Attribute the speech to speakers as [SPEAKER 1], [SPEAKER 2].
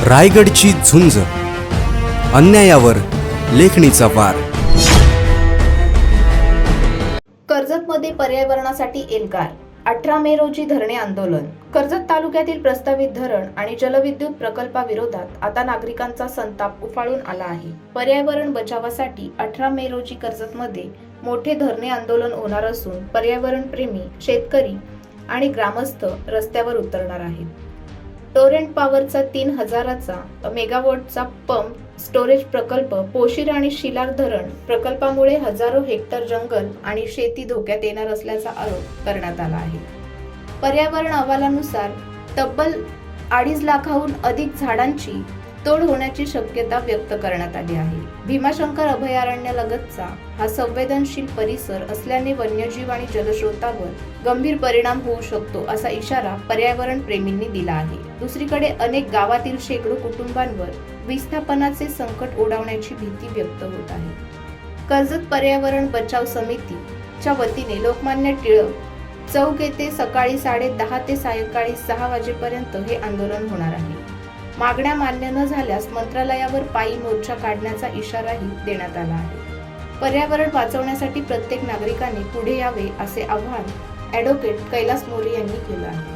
[SPEAKER 1] रायगडची झुंज, अन्यायावर लेखणीचा वार.
[SPEAKER 2] कर्जतमध्ये पर्यावरणासाठी एल्गार. 18 मे रोजी धरणे आंदोलन. कर्जत तालुक्यातील प्रस्तावित धरण आणि जलविद्युत प्रकल्पाविरोधात आता नागरिकांचा संताप उफाळून आला आहे. पर्यावरण बचावासाठी 18 मे रोजी कर्जतमध्ये मोठे धरणे आंदोलन होणार असून पर्यावरण प्रेमी, शेतकरी आणि ग्रामस्थ रस्त्यावर उतरणार आहेत. टोरेंट पॉवरचा 3000 मेगावॉटचा पंप स्टोरेज प्रकल्प, पोशीर आणि शिलार धरण प्रकल्पामुळे हजारो हेक्टर जंगल आणि शेती धोक्यात येणार असल्याचा आरोप करण्यात आला आहे. पर्यावरण अहवालानुसार तब्बल 2.5 लाखाहून अधिक झाडांची तोड होण्याची शक्यता व्यक्त करण्यात आली आहे. भीमाशंकर अभयारण्यालगतचा हा संवेदनशील परिसर असल्याने वन्यजीव आणि जलस्रोतावर गंभीर परिणाम होऊ शकतो असा इशारा पर्यावरण प्रेमींनी दिला आहे. दुसरीकडे अनेक गावातील शेकडो कुटुंबांवर विस्थापनाचे संकट ओढवण्याची भीती व्यक्त होत आहे. कर्जत पर्यावरण बचाव समितीच्या वतीने लोकमान्य टिळक चौक येथे सकाळी 10:30 ते सायंकाळी 6 वाजेपर्यंत हे आंदोलन होणार आहे. मागण्या मान्य न झाल्यास मंत्रालयावर पायी मोर्चा काढण्याचा इशाराही देण्यात आला आहे. पर्यावरण वाचवण्यासाठी प्रत्येक नागरिकाने पुढे यावे असे आवाहन ॲडव्होकेट कैलास मोरे यांनी केलं आहे.